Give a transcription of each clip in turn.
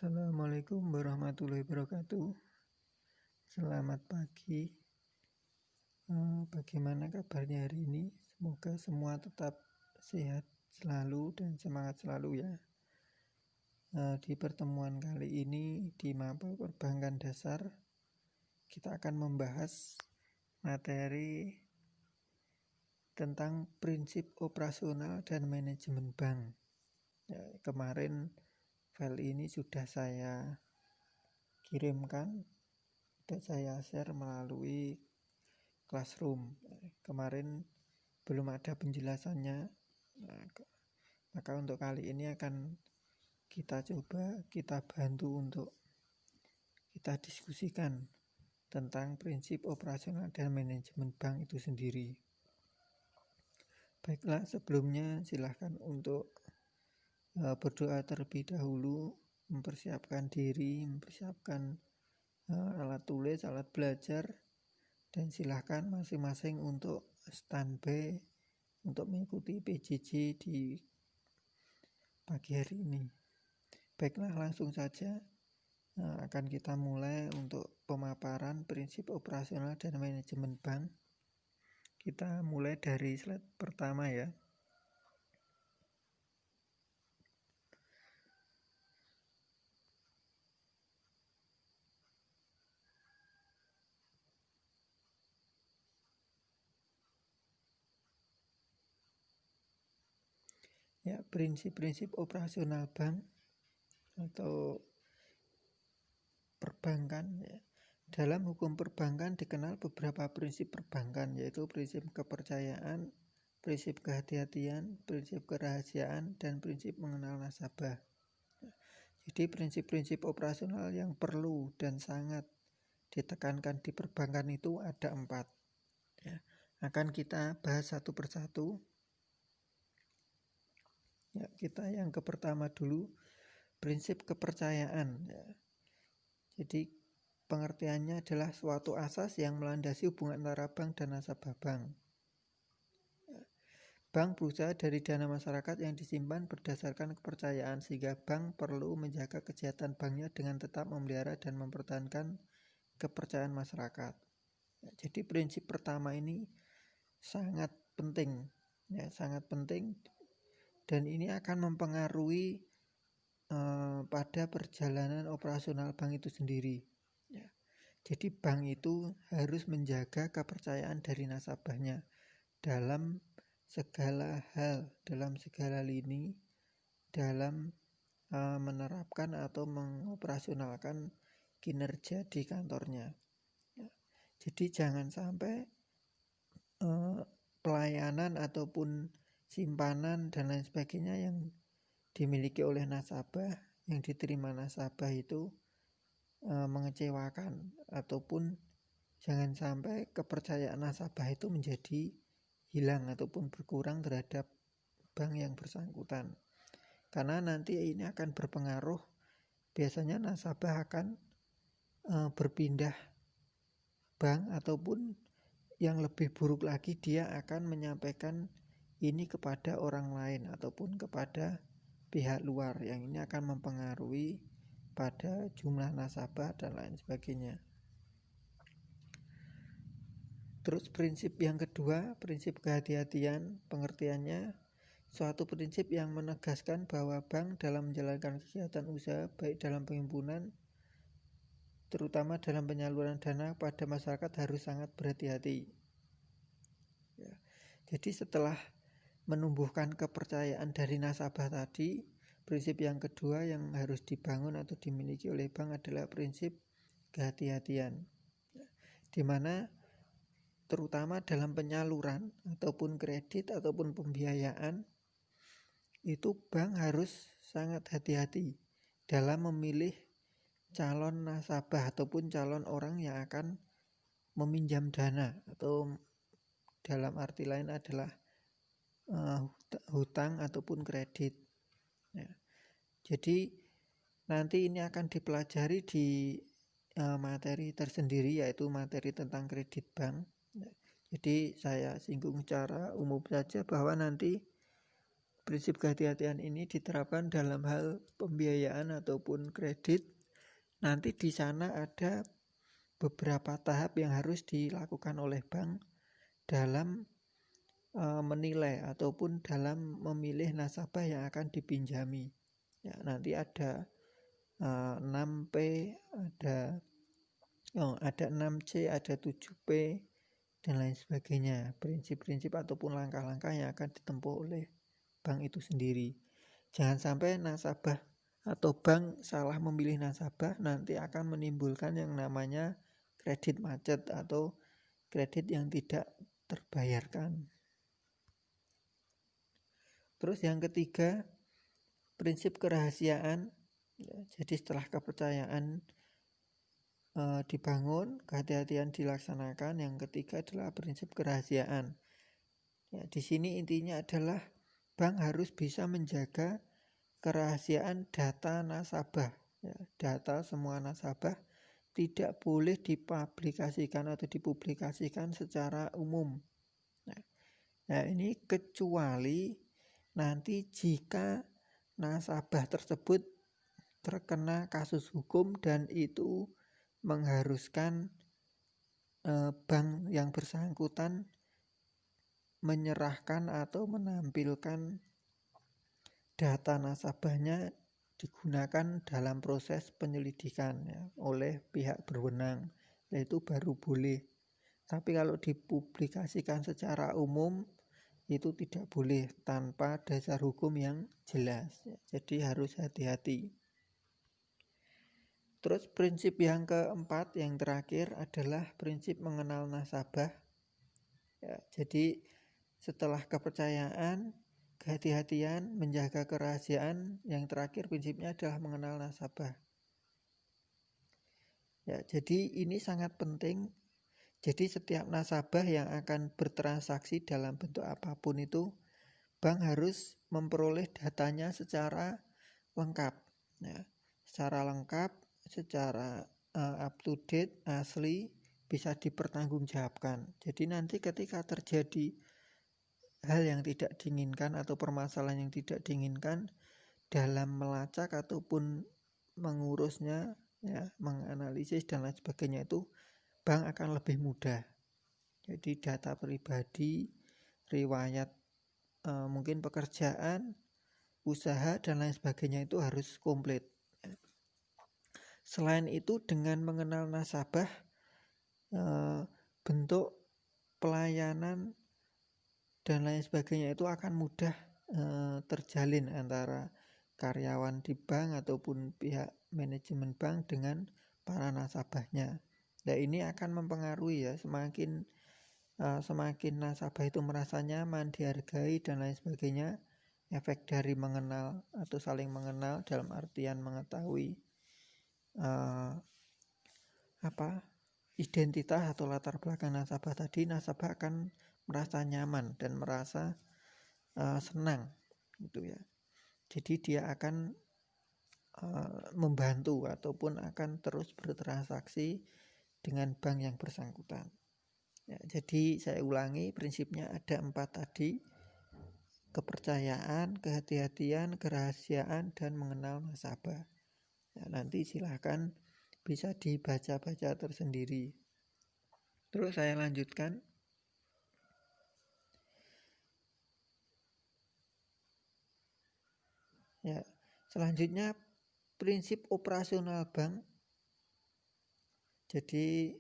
Assalamualaikum warahmatullahi wabarakatuh. Selamat pagi. Bagaimana kabarnya hari ini? Semoga semua tetap sehat selalu dan semangat selalu ya. Di pertemuan kali ini di Mapel Perbankan Dasar kita akan membahas materi tentang prinsip operasional dan manajemen bank. Kemarin file ini sudah saya kirimkan, sudah saya share melalui Classroom. Kemarin belum ada penjelasannya, maka untuk kali ini akan kita bantu untuk kita diskusikan tentang prinsip operasional dan manajemen bank itu sendiri. Baiklah, sebelumnya silahkan untuk berdoa terlebih dahulu, mempersiapkan diri, mempersiapkan alat tulis, alat belajar, dan silahkan masing-masing untuk standby untuk mengikuti PJJ di pagi hari ini. Baiklah, langsung saja akan kita mulai untuk pemaparan prinsip operasional dan manajemen bank. Kita mulai dari slide pertama ya. Ya, prinsip-prinsip operasional bank atau perbankan ya. Dalam hukum perbankan dikenal beberapa prinsip perbankan, yaitu prinsip kepercayaan, prinsip kehati-hatian, prinsip kerahasiaan, dan prinsip mengenal nasabah. Jadi prinsip-prinsip operasional yang perlu dan sangat ditekankan di perbankan itu ada 4 ya. Akan kita bahas satu persatu. Ya, kita yang pertama dulu, prinsip kepercayaan ya. Jadi pengertiannya adalah suatu asas yang melandasi hubungan antara bank dan nasabah bank. Bank berusaha dari dana masyarakat yang disimpan berdasarkan kepercayaan, sehingga bank perlu menjaga kesehatan banknya dengan tetap memelihara dan mempertahankan kepercayaan masyarakat. Jadi prinsip pertama ini sangat penting ya, sangat penting, dan ini akan mempengaruhi pada perjalanan operasional bank itu sendiri ya. Jadi bank itu harus menjaga kepercayaan dari nasabahnya dalam segala hal, dalam segala lini, dalam menerapkan atau mengoperasionalkan kinerja di kantornya ya. Jadi jangan sampai pelayanan ataupun simpanan dan lain sebagainya yang dimiliki oleh nasabah, yang diterima nasabah itu mengecewakan, ataupun jangan sampai kepercayaan nasabah itu menjadi hilang ataupun berkurang terhadap bank yang bersangkutan. Karena nanti ini akan berpengaruh, biasanya nasabah akan berpindah bank, ataupun yang lebih buruk lagi dia akan menyampaikan ini kepada orang lain ataupun kepada pihak luar, yang ini akan mempengaruhi pada jumlah nasabah dan lain sebagainya. Terus prinsip yang kedua, prinsip kehati-hatian, pengertiannya suatu prinsip yang menegaskan bahwa bank dalam menjalankan kegiatan usaha, baik dalam penghimpunan terutama dalam penyaluran dana pada masyarakat, harus sangat berhati-hati ya. Jadi setelah menumbuhkan kepercayaan dari nasabah tadi, prinsip yang kedua yang harus dibangun atau dimiliki oleh bank adalah prinsip kehati-hatian, di mana terutama dalam penyaluran ataupun kredit ataupun pembiayaan, itu bank harus sangat hati-hati dalam memilih calon nasabah ataupun calon orang yang akan meminjam dana, atau dalam arti lain adalah hutang ataupun kredit ya. Jadi nanti ini akan dipelajari di materi tersendiri, yaitu materi tentang kredit bank ya. Jadi saya singgung secara umum saja bahwa nanti prinsip kehati-hatian ini diterapkan dalam hal pembiayaan ataupun kredit, nanti di sana ada beberapa tahap yang harus dilakukan oleh bank dalam menilai ataupun dalam memilih nasabah yang akan dipinjami. Ya, nanti ada 6P, ada 6C, ada 7P, dan lain sebagainya. Prinsip-prinsip ataupun langkah-langkah yang akan ditempuh oleh bank itu sendiri. Jangan sampai nasabah atau bank salah memilih nasabah, nanti akan menimbulkan yang namanya kredit macet atau kredit yang tidak terbayarkan. Terus yang ketiga, prinsip kerahasiaan. Jadi setelah kepercayaan dibangun, kehati-hatian dilaksanakan, yang ketiga adalah prinsip kerahasiaan. Ya, di sini intinya adalah bank harus bisa menjaga kerahasiaan data nasabah. Ya, data semua nasabah tidak boleh dipublikasikan atau dipublikasikan secara umum. Nah, ini kecuali nanti jika nasabah tersebut terkena kasus hukum dan itu mengharuskan bank yang bersangkutan menyerahkan atau menampilkan data nasabahnya digunakan dalam proses penyelidikan ya, oleh pihak berwenang, itu baru boleh. Tapi kalau dipublikasikan secara umum itu tidak boleh tanpa dasar hukum yang jelas ya. Jadi harus hati-hati. Terus prinsip yang keempat, yang terakhir adalah prinsip mengenal nasabah ya. Jadi setelah kepercayaan, kehati-hatian, menjaga kerahasiaan, yang terakhir prinsipnya adalah mengenal nasabah. Ya, jadi ini sangat penting. Jadi setiap nasabah yang akan bertransaksi dalam bentuk apapun itu, bank harus memperoleh datanya secara lengkap. Ya, secara lengkap, secara up to date, asli, bisa dipertanggungjawabkan. Jadi nanti ketika terjadi hal yang tidak diinginkan atau permasalahan yang tidak diinginkan dalam melacak ataupun mengurusnya, ya, menganalisis dan lain sebagainya, itu bank akan lebih mudah. Jadi data pribadi, riwayat mungkin pekerjaan, usaha dan lain sebagainya itu harus komplit. Selain itu, dengan mengenal nasabah, bentuk pelayanan dan lain sebagainya itu akan mudah terjalin antara karyawan di bank ataupun pihak manajemen bank dengan para nasabahnya. Nah, ini akan mempengaruhi ya, semakin nasabah itu merasa nyaman, dihargai dan lain sebagainya, efek dari mengenal atau saling mengenal dalam artian mengetahui identitas atau latar belakang nasabah tadi, nasabah akan merasa nyaman dan merasa senang gitu ya. Jadi dia akan membantu ataupun akan terus bertransaksi dengan bank yang bersangkutan. Ya, jadi saya ulangi, prinsipnya ada 4 tadi: kepercayaan, kehati-hatian, kerahasiaan, dan mengenal nasabah. Ya, nanti silahkan bisa dibaca-baca tersendiri. Terus saya lanjutkan. Ya, selanjutnya prinsip operasional bank. Jadi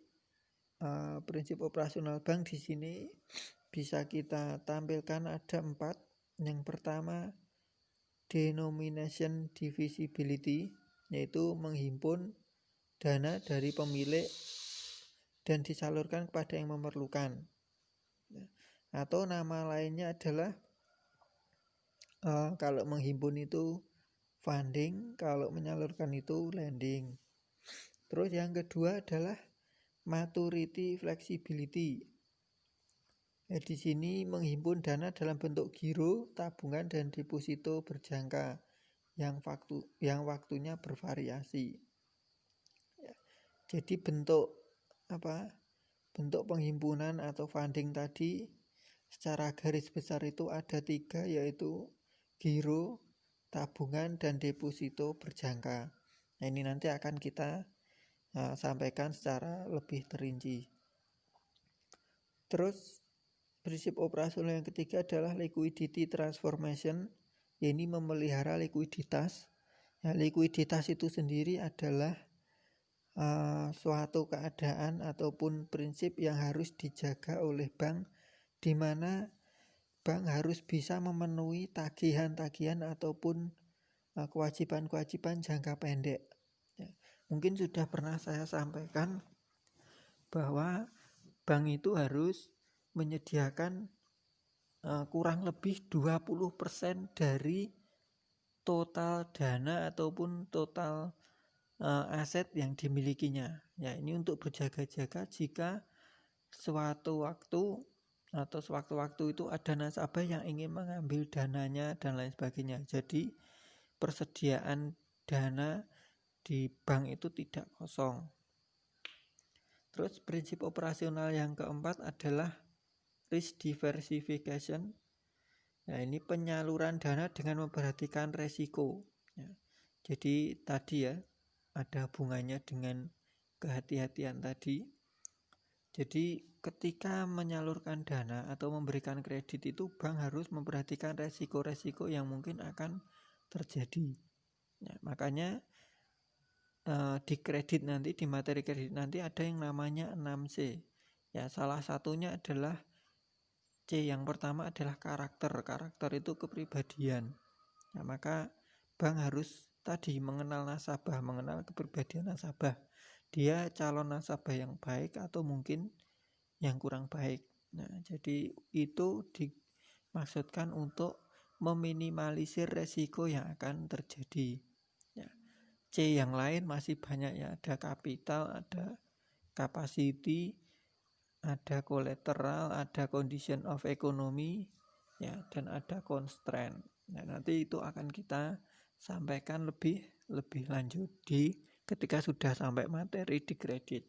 prinsip operasional bank di sini bisa kita tampilkan ada 4. Yang pertama, denomination divisibility, yaitu menghimpun dana dari pemilik dan disalurkan kepada yang memerlukan. Atau nama lainnya adalah kalau menghimpun itu funding, kalau menyalurkan itu lending. Terus yang kedua adalah maturity flexibility. Ya, di sini menghimpun dana dalam bentuk giro, tabungan, dan deposito berjangka yang waktunya bervariasi. Ya, jadi bentuk penghimpunan atau funding tadi secara garis besar itu ada 3, yaitu giro, tabungan, dan deposito berjangka. Nah, ini nanti akan kita sampaikan secara lebih terinci. Terus prinsip operasional yang ketiga adalah liquidity transformation, yaitu memelihara likuiditas. Ya, likuiditas itu sendiri adalah suatu keadaan ataupun prinsip yang harus dijaga oleh bank, di mana bank harus bisa memenuhi tagihan-tagihan ataupun kewajiban-kewajiban jangka pendek. Ya, mungkin sudah pernah saya sampaikan bahwa bank itu harus menyediakan kurang lebih 20% dari total dana ataupun total aset yang dimilikinya. Ya, ini untuk berjaga-jaga jika suatu waktu atau sewaktu-waktu itu ada nasabah yang ingin mengambil dananya dan lain sebagainya. Jadi persediaan dana di bank itu tidak kosong. Terus prinsip operasional yang keempat adalah risk diversification. Nah, ini penyaluran dana dengan memperhatikan resiko. Ya, jadi tadi ya ada hubungannya dengan kehati-hatian tadi. Jadi ketika menyalurkan dana atau memberikan kredit itu bank harus memperhatikan resiko-resiko yang mungkin akan terjadi. Ya, makanya di kredit nanti, di materi kredit nanti ada yang namanya 6C. Ya, salah satunya adalah C, yang pertama adalah karakter. Karakter itu kepribadian. Nah, maka bank harus tadi mengenal nasabah, mengenal kepribadian nasabah. Dia calon nasabah yang baik atau mungkin yang kurang baik. Nah, jadi itu dimaksudkan untuk meminimalisir resiko yang akan terjadi. Ya. C yang lain masih banyak ya, ada kapital, ada capacity, ada collateral, ada condition of economy, ya, dan ada constraint. Nah, nanti itu akan kita sampaikan lebih lanjut di ketika sudah sampai materi di kredit.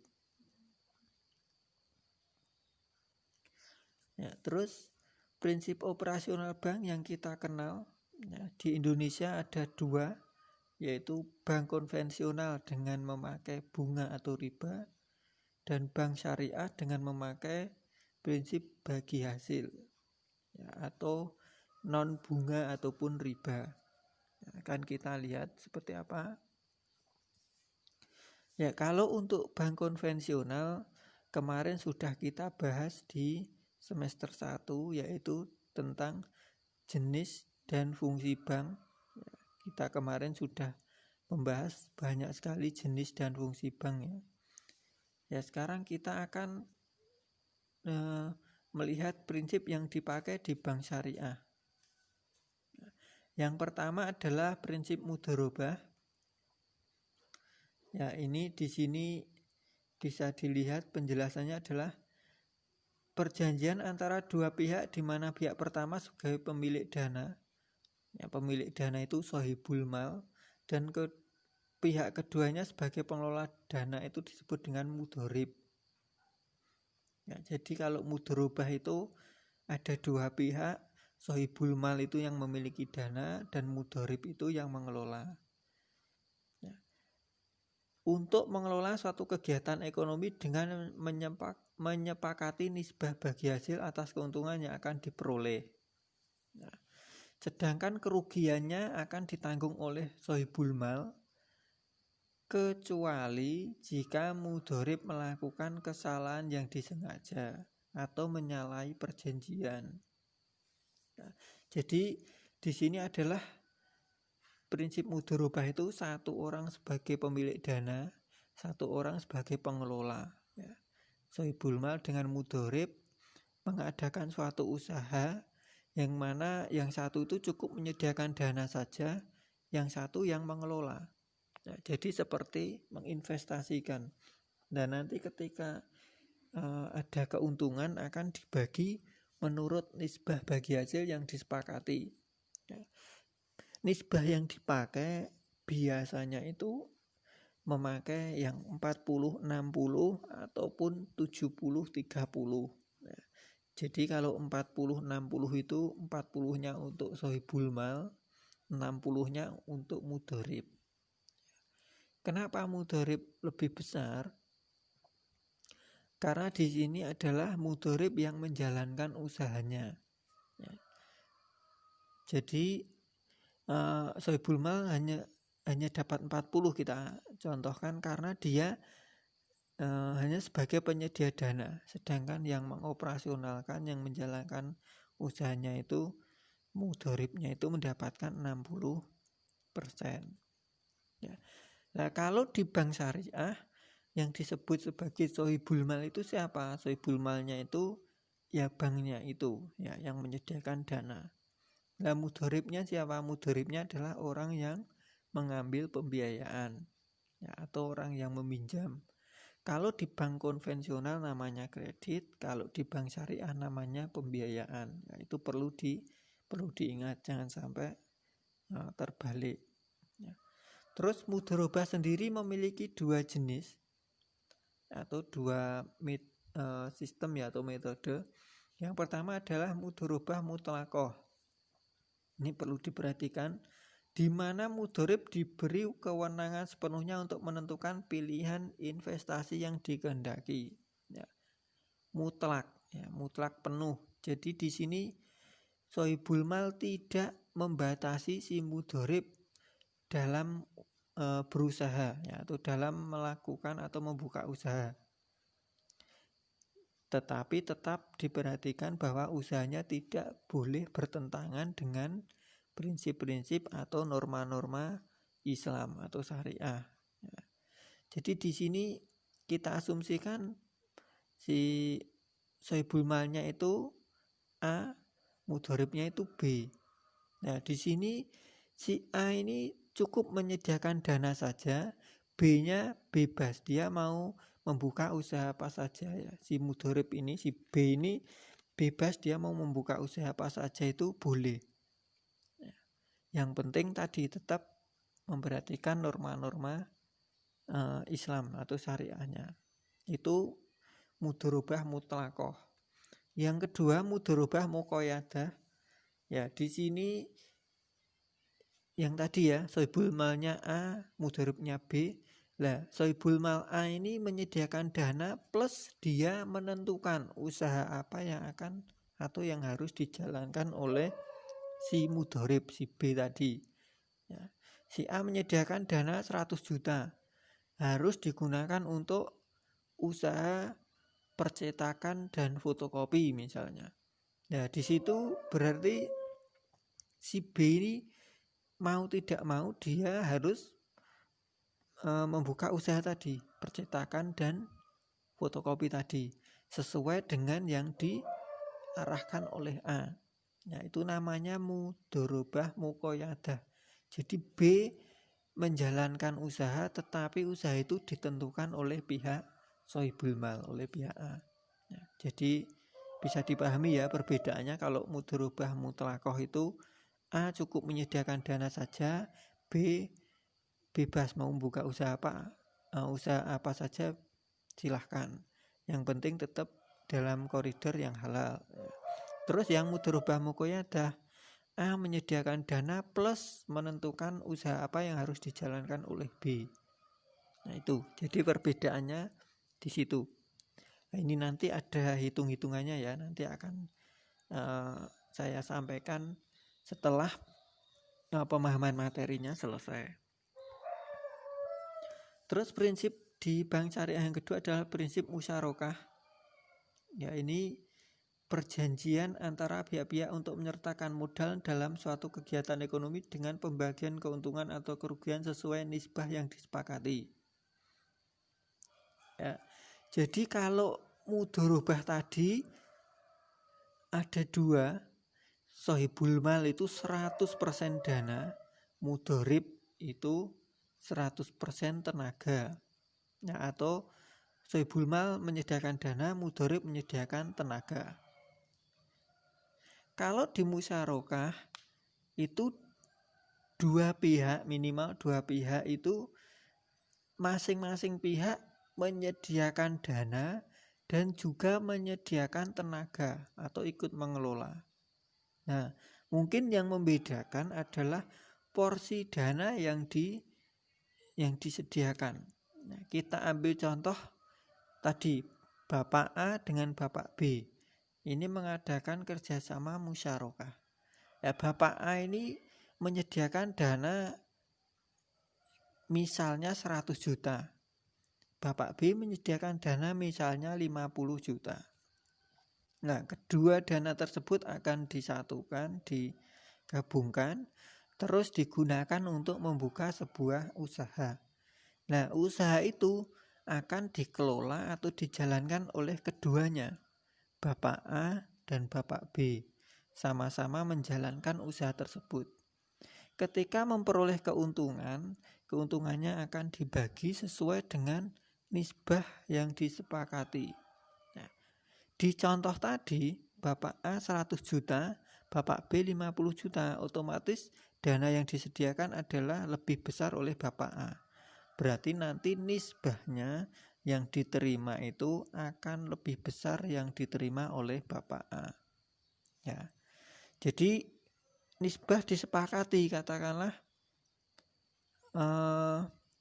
Ya, terus prinsip operasional bank yang kita kenal ya, di Indonesia ada 2, yaitu bank konvensional dengan memakai bunga atau riba, dan bank syariah dengan memakai prinsip bagi hasil ya, atau non bunga ataupun riba. Ya, akan kita lihat seperti apa. Ya, kalau untuk bank konvensional kemarin sudah kita bahas di semester 1, yaitu tentang jenis dan fungsi bank. Ya, kita kemarin sudah membahas banyak sekali jenis dan fungsi bank ya. Ya, sekarang kita akan melihat prinsip yang dipakai di bank syariah. Yang pertama adalah prinsip mudharabah. Ya, ini di sini bisa dilihat penjelasannya adalah perjanjian antara dua pihak di mana pihak pertama sebagai pemilik dana. Ya, pemilik dana itu shahibul mal, dan pihak keduanya sebagai pengelola dana itu disebut dengan mudharib. Ya, jadi kalau mudharabah itu ada dua pihak, shahibul mal itu yang memiliki dana dan mudharib itu yang mengelola. Ya. Untuk mengelola suatu kegiatan ekonomi dengan menyepakati nisbah bagi hasil atas keuntungan yang akan diperoleh. Ya. Sedangkan kerugiannya akan ditanggung oleh shahibul mal, kecuali jika mudharib melakukan kesalahan yang disengaja atau menyalahi perjanjian. Nah, jadi di sini adalah prinsip mudharabah itu satu orang sebagai pemilik dana, satu orang sebagai pengelola. Ya. Shahibul mal dengan mudharib mengadakan suatu usaha yang mana yang satu itu cukup menyediakan dana saja, yang satu yang mengelola. Nah, jadi seperti menginvestasikan. Dan nanti ketika ada keuntungan akan dibagi menurut nisbah bagi hasil yang disepakati. Ya. Nisbah yang dipakai biasanya itu memakai yang 40-60 ataupun 70-30. Jadi kalau 40-60 itu 40-nya untuk shahibul mal, 60-nya untuk mudhorib. Kenapa mudhorib lebih besar? Karena di sini adalah mudhorib yang menjalankan usahanya. Ya. Jadi sohibul mal hanya dapat 40 kita contohkan karena dia hanya sebagai penyedia dana, sedangkan yang mengoperasionalkan, yang menjalankan usahanya itu mudhoribnya itu mendapatkan 60%. Ya. Nah, kalau di bank syariah yang disebut sebagai sohibul mal itu siapa? Sohibul malnya itu ya banknya itu, ya, yang menyediakan dana. Nah, mudhoribnya siapa? Mudhoribnya adalah orang yang mengambil pembiayaan, ya, atau orang yang meminjam. Kalau di bank konvensional namanya kredit, kalau di bank syariah namanya pembiayaan. Ya, itu perlu diingat, jangan sampai terbalik. Ya. Terus mudharabah sendiri memiliki 2 jenis atau 2 sistem ya atau metode. Yang pertama adalah mudharabah mutlaqah. Ini perlu diperhatikan, di mana mudharib diberi kewenangan sepenuhnya untuk menentukan pilihan investasi yang dikehendaki. Ya. Mutlak, ya, mutlak penuh. Jadi di sini sohibul mal tidak membatasi si mudharib dalam berusaha, ya, atau dalam melakukan atau membuka usaha. Tetapi tetap diperhatikan bahwa usahanya tidak boleh bertentangan dengan prinsip-prinsip atau norma-norma Islam atau syariah. Ya. Jadi di sini kita asumsikan si sohibul malnya itu A, mudharibnya itu B. Nah, di sini si A ini cukup menyediakan dana saja, B-nya bebas, dia mau membuka usaha apa saja, ya. Si mudharib ini, si B ini bebas, dia mau membuka usaha apa saja itu boleh. Yang penting tadi tetap memperhatikan norma-norma Islam atau syariahnya. Itu mudharabah mutlaqah. Yang kedua mudharabah muqayyadah. Ya, di sini yang tadi ya, sohibul malnya A, mudharibnya B. Lah, sohibul mal A ini menyediakan dana plus dia menentukan usaha apa yang akan atau yang harus dijalankan oleh si mudharib, si B tadi. Ya. Si A menyediakan dana 100 juta. Harus digunakan untuk usaha percetakan dan fotokopi misalnya. Nah, di situ berarti si B ini mau tidak mau dia harus membuka usaha tadi, percetakan dan fotokopi tadi, sesuai dengan yang diarahkan oleh A. Nah, itu namanya mudharabah muqayyadah. Jadi B menjalankan usaha, tetapi usaha itu ditentukan oleh pihak sohibul mal, oleh pihak A. Nah, jadi bisa dipahami ya perbedaannya. Kalau mudharabah mutlaqah itu A cukup menyediakan dana saja, B bebas mau membuka usaha apa saja silahkan. Yang penting tetap dalam koridor yang halal. Terus yang mudharabah muqayyadah, A menyediakan dana plus menentukan usaha apa yang harus dijalankan oleh B. Nah, itu. Jadi perbedaannya di situ. Nah, ini nanti ada hitung-hitungannya ya, nanti akan saya sampaikan setelah pemahaman materinya selesai. Terus prinsip di bank syariah yang kedua adalah prinsip musyarakah. Ya, ini perjanjian antara pihak-pihak untuk menyertakan modal dalam suatu kegiatan ekonomi dengan pembagian keuntungan atau kerugian sesuai nisbah yang disepakati. Ya, jadi kalau mudharabah tadi ada 2, sohibul mal itu 100% dana, mudharib itu 100% tenaga. Nah, atau sohibul mal menyediakan dana, mudharib menyediakan tenaga. Kalau di musyarakah itu 2 pihak, minimal 2 pihak itu masing-masing pihak menyediakan dana dan juga menyediakan tenaga atau ikut mengelola. Nah, mungkin yang membedakan adalah porsi dana yang disediakan. Nah, kita ambil contoh tadi Bapak A dengan Bapak B. Ini mengadakan kerjasama musyarakah. Ya, Bapak A ini menyediakan dana misalnya 100 juta. Bapak B menyediakan dana misalnya 50 juta. Nah, kedua dana tersebut akan disatukan, digabungkan, terus digunakan untuk membuka sebuah usaha. Nah, usaha itu akan dikelola atau dijalankan oleh keduanya, Bapak A dan Bapak B, sama-sama menjalankan usaha tersebut. Ketika memperoleh keuntungannya akan dibagi sesuai dengan nisbah yang disepakati. Nah, di contoh tadi, Bapak A 100 juta, Bapak B 50 juta, otomatis dana yang disediakan adalah lebih besar oleh Bapak A. Berarti nanti nisbahnya yang diterima itu akan lebih besar yang diterima oleh Bapak A. Ya. Jadi nisbah disepakati, katakanlah 50,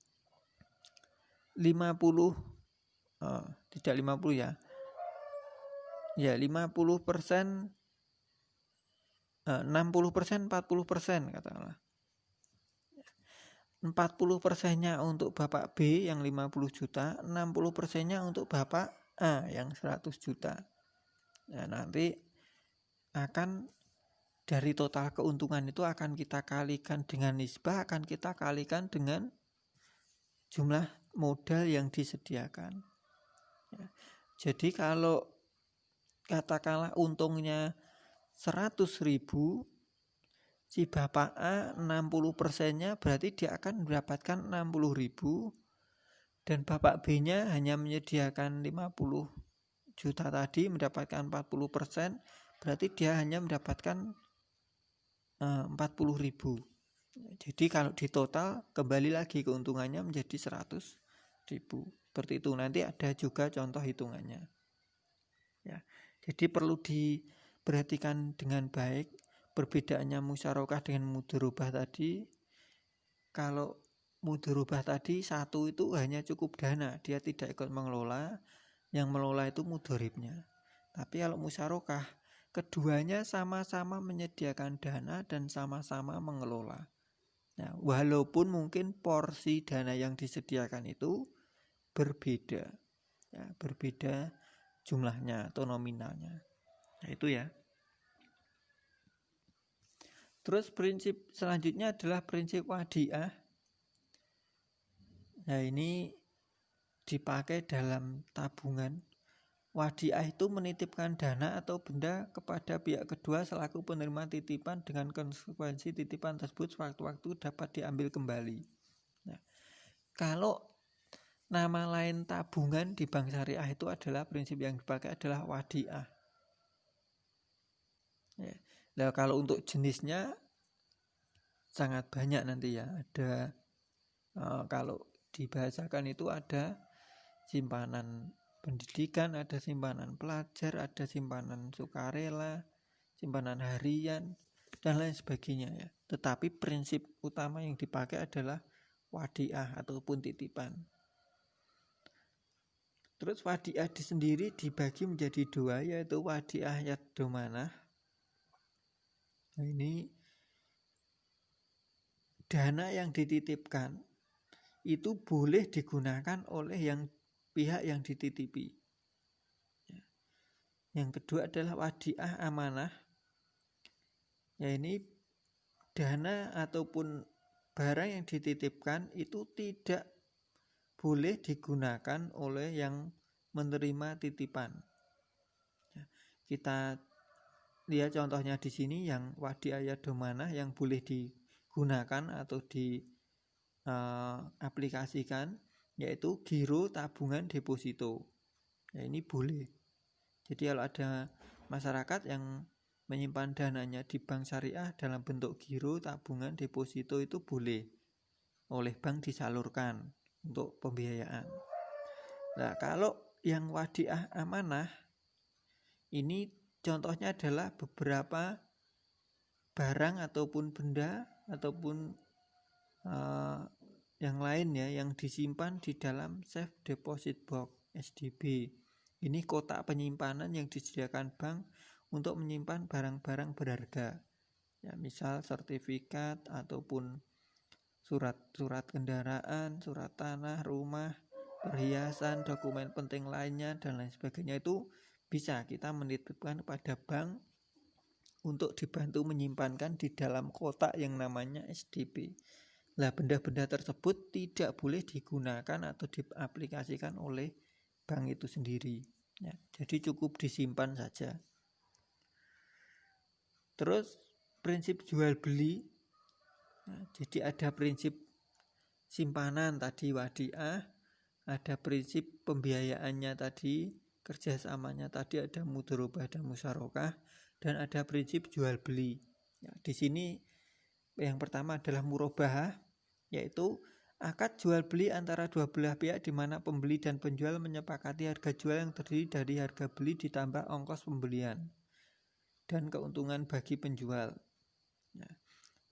tidak 50 ya. Ya 50%, 60%, 40% katakanlah. 40%-nya untuk Bapak B yang 50 juta, 60%-nya untuk Bapak A yang 100 juta. Nah, nanti akan dari total keuntungan itu akan kita kalikan dengan nisbah, akan kita kalikan dengan jumlah modal yang disediakan. Ya. Jadi kalau katakanlah untungnya 100.000, si Bapak A 60%-nya berarti dia akan mendapatkan 60.000, dan Bapak B-nya hanya menyediakan 50 juta tadi, mendapatkan 40%, berarti dia hanya mendapatkan 40.000. Jadi kalau di total kembali lagi keuntungannya menjadi 100.000. Seperti itu, nanti ada juga contoh hitungannya. Ya, jadi perlu diperhatikan dengan baik perbedaannya musyarakah dengan mudharabah tadi. Kalau mudharabah tadi satu itu hanya cukup dana, dia tidak ikut mengelola, yang mengelola itu mudharibnya. Tapi kalau musyarakah, keduanya sama-sama menyediakan dana dan sama-sama mengelola. Nah, walaupun mungkin porsi dana yang disediakan itu berbeda, ya, berbeda jumlahnya atau nominalnya. Nah, itu ya. Terus prinsip selanjutnya adalah prinsip wadiah. Nah, ini dipakai dalam tabungan. Wadiah itu menitipkan dana atau benda kepada pihak kedua selaku penerima titipan dengan konsekuensi titipan tersebut sewaktu-waktu dapat diambil kembali. Nah, kalau nama lain tabungan di bank syariah itu adalah prinsip yang dipakai adalah wadiah. Ya. Nah, kalau untuk jenisnya sangat banyak nanti ya. Ada kalau dibahasakan itu ada simpanan pendidikan, ada simpanan pelajar, ada simpanan sukarela, simpanan harian, dan lain sebagainya ya. Tetapi prinsip utama yang dipakai adalah wadiah ataupun titipan. Terus wadiah sendiri dibagi menjadi dua, yaitu wadiah yadomanah. Nah, ini dana yang dititipkan itu boleh digunakan oleh pihak yang dititipi. Yang kedua adalah wadiah amanah. Ya, ini dana ataupun barang yang dititipkan itu tidak boleh digunakan oleh yang menerima titipan. Ya, kita lihat contohnya di sini yang wadiah yadomanah yang boleh digunakan atau aplikasikan, yaitu giro tabungan deposito. Ya, ini boleh. Jadi kalau ada masyarakat yang menyimpan dananya di bank syariah dalam bentuk giro tabungan deposito, itu boleh oleh bank disalurkan untuk pembiayaan. Nah, kalau yang wadiah amanah ini contohnya adalah beberapa barang ataupun benda ataupun yang lain ya, yang disimpan di dalam Safe Deposit Box SDB. Ini kotak penyimpanan yang disediakan bank untuk menyimpan barang-barang berharga. Ya, misal sertifikat ataupun surat kendaraan, surat tanah, rumah, perhiasan, dokumen penting lainnya dan lain sebagainya, itu bisa kita menitipkan kepada bank untuk dibantu menyimpankan di dalam kotak yang namanya SDB. Nah, benda-benda tersebut tidak boleh digunakan atau diaplikasikan oleh bank itu sendiri. Ya, jadi cukup disimpan saja. Terus prinsip jual beli. Nah, jadi ada prinsip simpanan tadi wadiah, ada prinsip pembiayaannya tadi, kerjasamanya tadi ada mudharabah dan musyarakah, dan ada prinsip jual beli. Ya, di sini yang pertama adalah murabahah, yaitu akad jual beli antara dua belah pihak di mana pembeli dan penjual menyepakati harga jual yang terdiri dari harga beli ditambah ongkos pembelian dan keuntungan bagi penjual. Ya.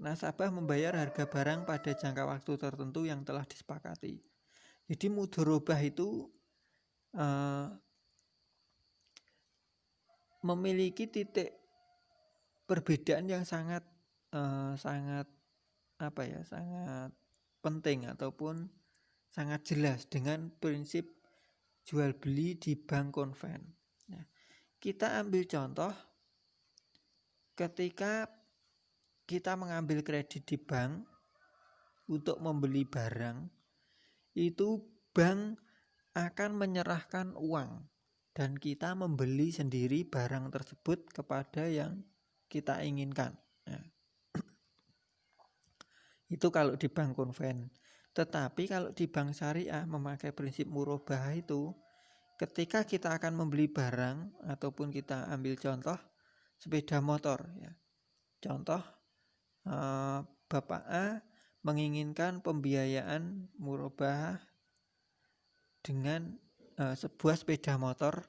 Nasabah membayar harga barang pada jangka waktu tertentu yang telah disepakati. Jadi mudharabah itu memiliki titik perbedaan yang sangat penting ataupun sangat jelas dengan prinsip jual beli di bank konven. Nah, kita ambil contoh ketika kita mengambil kredit di bank untuk membeli barang, itu bank akan menyerahkan uang dan kita membeli sendiri barang tersebut kepada yang kita inginkan. Nah, itu kalau di bank konven. Tetapi kalau di bank syariah memakai prinsip murabahah itu, ketika kita akan membeli barang ataupun kita ambil contoh sepeda motor ya. Contoh Bapak A menginginkan pembiayaan murabahah dengan sebuah sepeda motor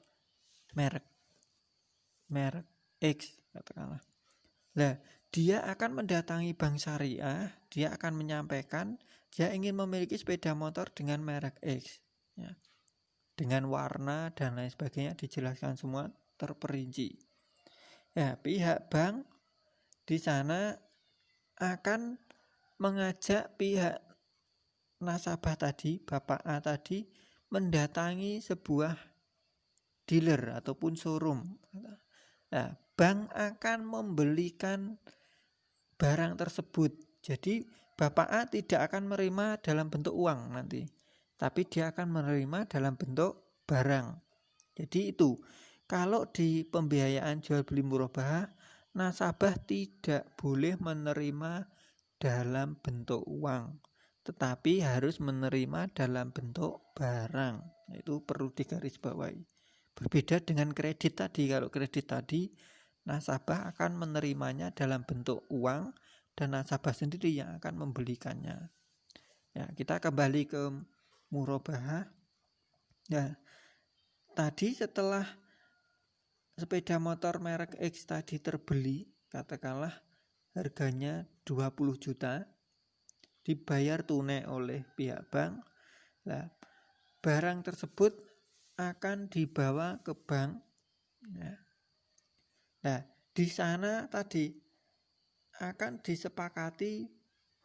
merek X katakanlah. Nah, dia akan mendatangi bank syariah, dia akan menyampaikan dia ingin memiliki sepeda motor dengan merek X ya. Dengan warna dan lain sebagainya dijelaskan semua terperinci. Ya, pihak bank di sana akan mengajak pihak nasabah tadi, Bapak A tadi, mendatangi sebuah dealer ataupun showroom. Nah, bank akan membelikan barang tersebut. Jadi Bapak A tidak akan menerima dalam bentuk uang nanti, tapi dia akan menerima dalam bentuk barang. Jadi itu, kalau di pembiayaan jual beli murabahah, nasabah tidak boleh menerima dalam bentuk uang, tetapi harus menerima dalam bentuk barang. Itu perlu digarisbawahi. Berbeda dengan kredit tadi. Kalau kredit tadi, nasabah akan menerimanya dalam bentuk uang dan nasabah sendiri yang akan membelikannya. Ya, kita kembali ke murabahah. Ya, tadi setelah sepeda motor merek X tadi terbeli, katakanlah harganya 20 juta, dibayar tunai oleh pihak bank. Nah, barang tersebut akan dibawa ke bank. Ya. Nah, di sana tadi akan disepakati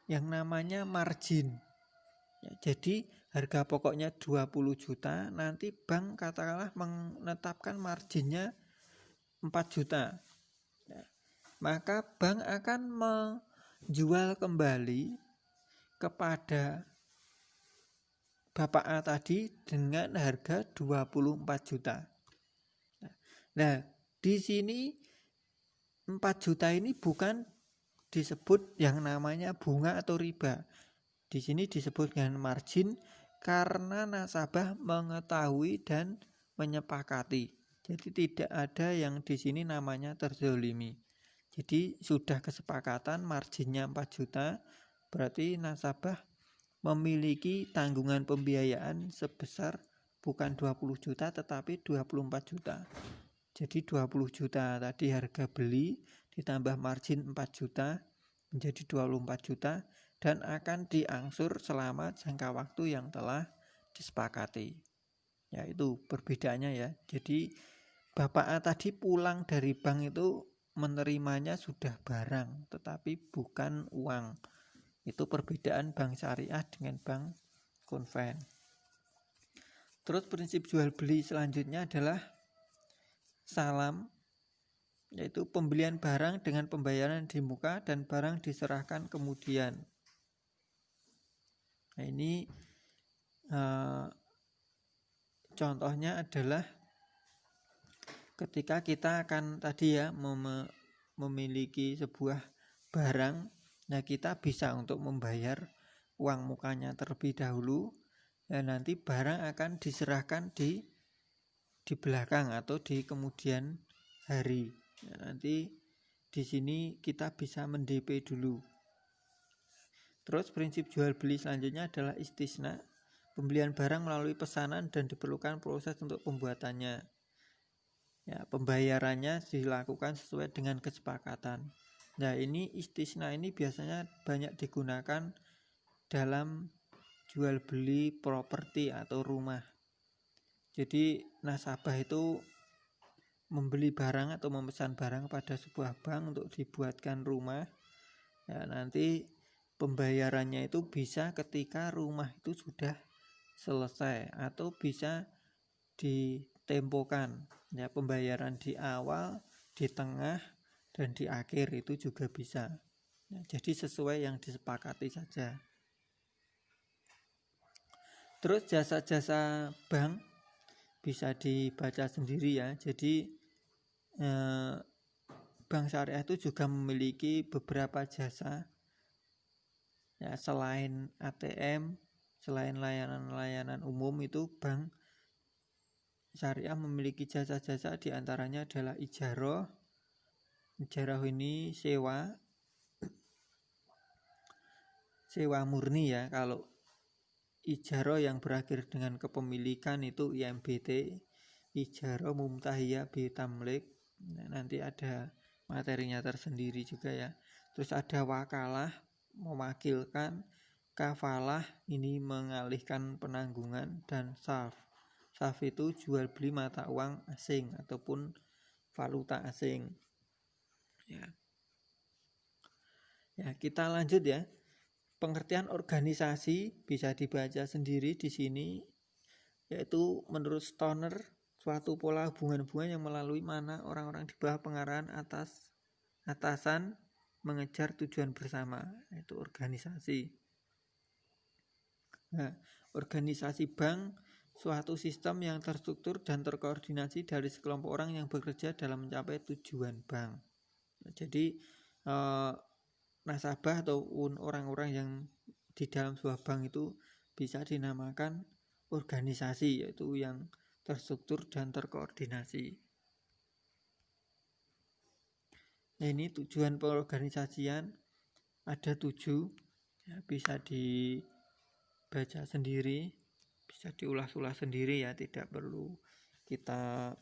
yang namanya margin. Ya, jadi harga pokoknya 20 juta, nanti bank katakanlah menetapkan marginnya 4 juta. Ya, maka bank akan menjual kembali kepada Bapak A tadi dengan harga 24 juta. Nah, di sini 4 juta ini bukan disebut yang namanya bunga atau riba. Di sini disebut dengan margin karena nasabah mengetahui dan menyepakati. Jadi tidak ada yang di sini namanya terzolimi. Jadi sudah kesepakatan marginnya 4 juta, berarti nasabah memiliki tanggungan pembiayaan sebesar bukan 20 juta tetapi 24 juta. Jadi 20 juta tadi harga beli ditambah margin 4 juta, menjadi 24 juta dan akan diangsur selama jangka waktu yang telah disepakati. Ya, itu perbedaannya ya. Jadi Bapak A tadi pulang dari bank itu menerimanya sudah barang tetapi bukan uang. Itu perbedaan bank syariah dengan bank konven. Terus prinsip jual beli selanjutnya adalah salam, yaitu pembelian barang dengan pembayaran di muka dan barang diserahkan kemudian. Nah, ini contohnya adalah ketika kita akan tadi ya memiliki sebuah barang, nah kita bisa untuk membayar uang mukanya terlebih dahulu, dan nanti barang akan diserahkan di belakang atau di kemudian hari. Nah, nanti di sini kita bisa men-DP dulu. Terus prinsip jual beli selanjutnya adalah istisna, pembelian barang melalui pesanan dan diperlukan proses untuk pembuatannya. Ya, pembayarannya dilakukan sesuai dengan kesepakatan. Nah, ini istisna ini biasanya banyak digunakan dalam jual beli properti atau rumah. Jadi nasabah itu membeli barang atau memesan barang pada sebuah bank untuk dibuatkan rumah. Ya, nanti pembayarannya itu bisa ketika rumah itu sudah selesai atau bisa ditempokan. Ya, pembayaran di awal, di tengah, dan di akhir itu juga bisa. Ya, jadi sesuai yang disepakati saja. Terus jasa-jasa bank bisa dibaca sendiri ya. Jadi bank syariah itu juga memiliki beberapa jasa. Ya, selain ATM, selain layanan-layanan umum, itu bank syariah memiliki jasa-jasa, diantaranya adalah ijaroh. Ijaroh ini sewa murni ya. Kalau ijaroh yang berakhir dengan kepemilikan itu IMBT, ijaroh mumtahiyah bi tamlik. Nah, nanti ada materinya tersendiri juga ya. Terus ada wakalah, mewakilkan, kafalah ini mengalihkan penanggungan, dan sarf. Sarf itu jual beli mata uang asing ataupun valuta asing. Ya, kita lanjut ya. Pengertian organisasi bisa dibaca sendiri di sini, yaitu menurut Stoner suatu pola hubungan-hubungan yang melalui mana orang-orang di bawah pengarahan atasan mengejar tujuan bersama, yaitu organisasi. Nah, organisasi bank suatu sistem yang terstruktur dan terkoordinasi dari sekelompok orang yang bekerja dalam mencapai tujuan bank. Nah, jadi nasabah ataupun orang-orang yang di dalam sebuah bank itu bisa dinamakan organisasi, yaitu yang terstruktur dan terkoordinasi. Nah, ini tujuan pengorganisasian ada 7 ya, bisa dibaca sendiri, bisa diulas-ulas sendiri ya, tidak perlu kita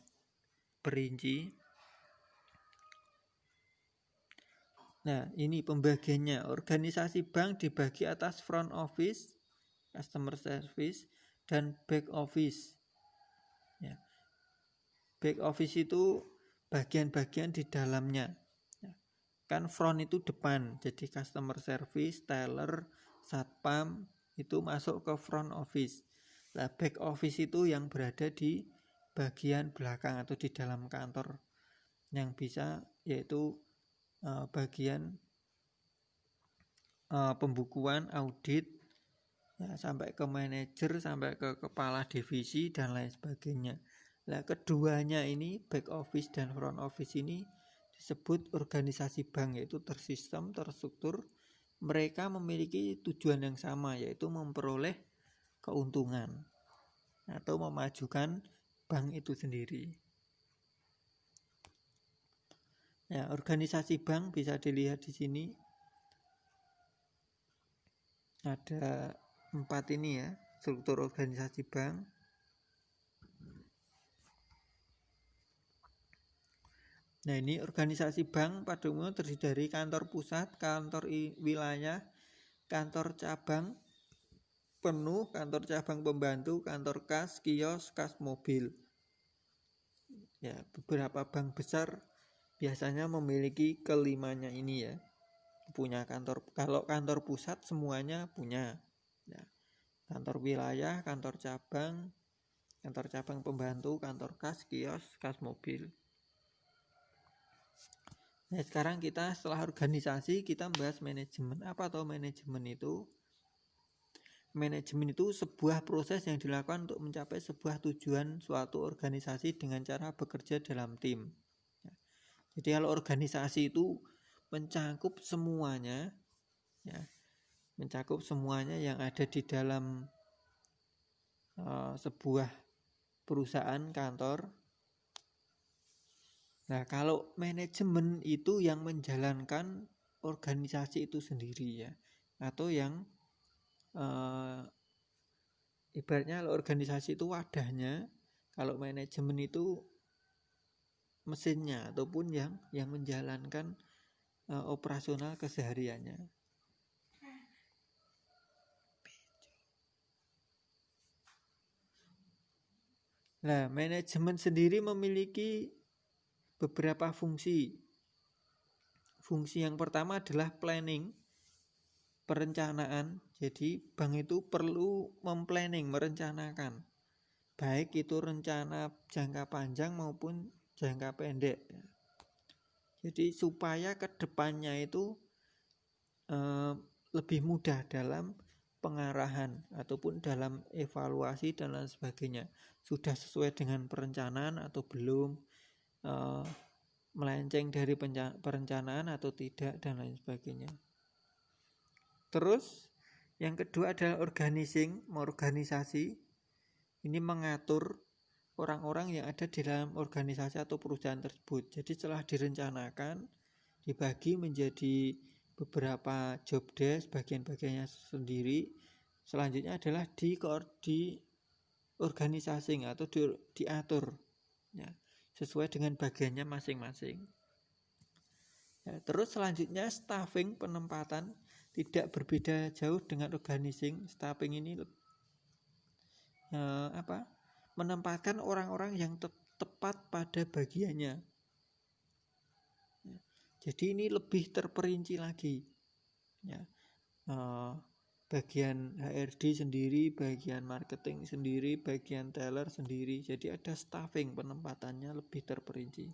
perinci. Nah, ini pembagiannya. Organisasi bank dibagi atas front office, customer service, dan back office. Ya. Back office itu bagian-bagian di dalamnya. Ya. Kan front itu depan, jadi customer service, teller, satpam itu masuk ke front office. Nah, back office itu yang berada di bagian belakang atau di dalam kantor, yang bisa yaitu bagian pembukuan, audit, ya, sampai ke manajer, sampai ke kepala divisi dan lain sebagainya. Nah, keduanya ini back office dan front office ini disebut organisasi bank, yaitu tersistem, terstruktur. Mereka memiliki tujuan yang sama, yaitu memperoleh keuntungan atau memajukan bank itu sendiri. Ya, organisasi bank bisa dilihat di sini. Ada 4 ini ya, struktur organisasi bank. Nah, ini organisasi bank pada umumnya terdiri dari kantor pusat, kantor wilayah, kantor cabang penuh, kantor cabang pembantu, kantor kas, kios, kas mobil. Ya, beberapa bank besar biasanya memiliki kelimanya ini ya. Punya kantor, kalau kantor pusat semuanya punya. Ya, kantor wilayah, kantor cabang pembantu, kantor kas, kios, kas mobil. Nah, sekarang kita setelah organisasi kita membahas manajemen. Apa atau manajemen itu? Manajemen itu sebuah proses yang dilakukan untuk mencapai sebuah tujuan suatu organisasi dengan cara bekerja dalam tim. Jadi kalau organisasi itu mencakup semuanya, ya, mencakup semuanya yang ada di dalam sebuah perusahaan kantor. Nah, kalau manajemen itu yang menjalankan organisasi itu sendiri ya, atau yang ibaratnya kalau organisasi itu wadahnya, kalau manajemen itu mesinnya ataupun yang menjalankan operasional kesehariannya. Nah, manajemen sendiri memiliki beberapa fungsi. Fungsi yang pertama adalah planning, perencanaan. Jadi bank itu perlu memplanning, merencanakan. Baik itu rencana jangka panjang maupun jangka pendek. Jadi supaya kedepannya itu lebih mudah dalam pengarahan ataupun dalam evaluasi dan lain sebagainya. Sudah sesuai dengan perencanaan atau belum, melenceng dari perencanaan atau tidak dan lain sebagainya. Terus yang kedua adalah organisasi. Ini mengatur orang-orang yang ada di dalam organisasi atau perusahaan tersebut. Jadi setelah direncanakan, dibagi menjadi beberapa job desk, bagian-bagiannya sendiri. Selanjutnya adalah di organisasi atau diatur ya, sesuai dengan bagiannya masing-masing. Ya, terus selanjutnya staffing, penempatan tidak berbeda jauh dengan organizing. Staffing ini menempatkan orang-orang yang tepat pada bagiannya. Jadi ini lebih terperinci lagi. Ya, bagian HRD sendiri, bagian marketing sendiri, bagian teller sendiri. Jadi ada staffing, penempatannya lebih terperinci.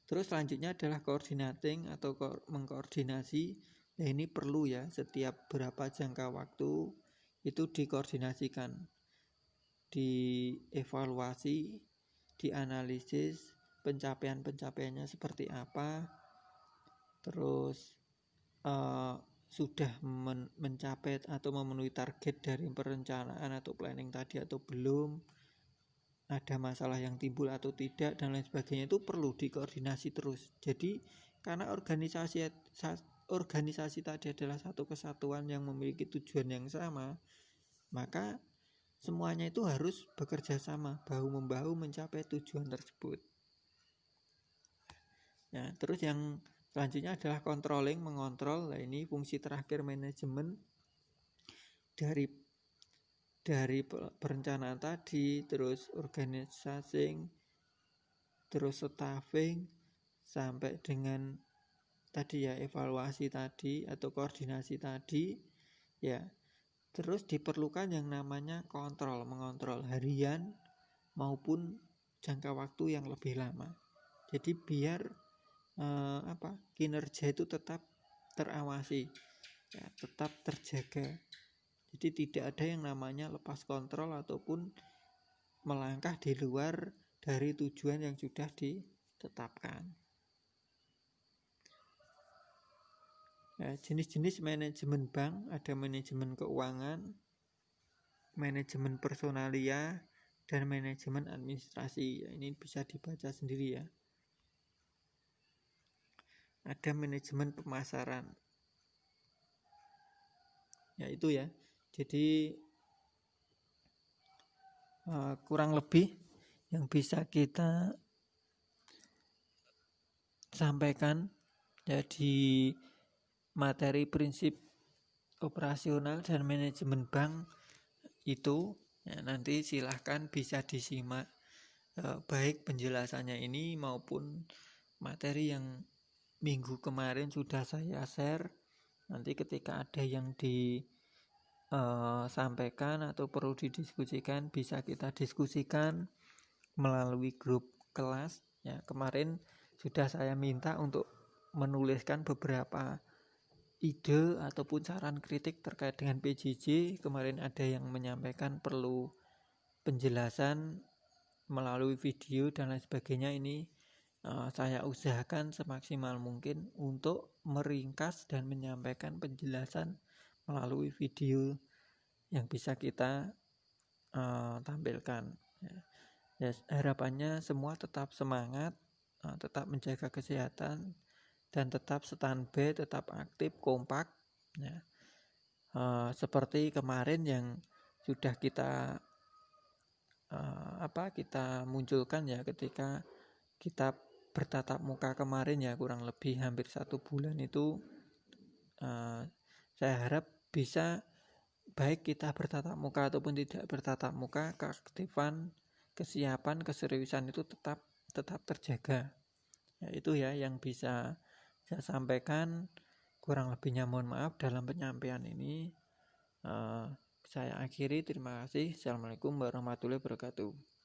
Terus selanjutnya adalah coordinating atau mengkoordinasi. Nah, ini perlu ya, setiap berapa jangka waktu itu dikoordinasikan, dievaluasi, dianalisis pencapaiannya seperti apa. Terus sudah mencapai atau memenuhi target dari perencanaan atau planning tadi atau belum, ada masalah yang timbul atau tidak dan lain sebagainya, itu perlu dikoordinasi terus. Jadi karena organisasi tadi adalah satu kesatuan yang memiliki tujuan yang sama, maka semuanya itu harus bekerja sama, bahu-membahu mencapai tujuan tersebut. Ya, terus yang selanjutnya adalah controlling, mengontrol. Nah, ini fungsi terakhir manajemen dari perencanaan tadi, terus organisasi, terus staffing, sampai dengan tadi ya evaluasi tadi atau koordinasi tadi ya. Terus diperlukan yang namanya mengontrol harian maupun jangka waktu yang lebih lama. Jadi biar kinerja itu tetap terawasi ya, tetap terjaga. Jadi tidak ada yang namanya lepas kontrol ataupun melangkah di luar dari tujuan yang sudah ditetapkan. Ya, jenis-jenis manajemen bank ada manajemen keuangan, manajemen personalia, dan manajemen administrasi. Ya, ini bisa dibaca sendiri ya. Ada manajemen pemasaran. Ya itu ya. Jadi kurang lebih yang bisa kita sampaikan ya di materi prinsip operasional dan manajemen bank itu ya, nanti silahkan bisa disimak baik penjelasannya ini maupun materi yang minggu kemarin sudah saya share. Nanti ketika ada yang disampaikan atau perlu didiskusikan, bisa kita diskusikan melalui grup kelas ya. Kemarin sudah saya minta untuk menuliskan beberapa ide ataupun saran kritik terkait dengan PJJ. Kemarin ada yang menyampaikan perlu penjelasan melalui video dan lain sebagainya. Ini saya usahakan semaksimal mungkin untuk meringkas dan menyampaikan penjelasan melalui video yang bisa kita tampilkan ya. Harapannya semua tetap semangat, tetap menjaga kesehatan, dan tetap standby, tetap aktif, kompak ya. Seperti kemarin yang sudah kita kita munculkan ya ketika kita bertatap muka kemarin ya, kurang lebih hampir 1 bulan itu. Saya harap bisa, baik kita bertatap muka ataupun tidak bertatap muka, keaktifan, kesiapan, keseriusan itu tetap terjaga ya. Itu ya yang bisa saya sampaikan. Kurang lebihnya mohon maaf dalam penyampaian ini. Saya akhiri, terima kasih. Assalamualaikum warahmatullahi wabarakatuh.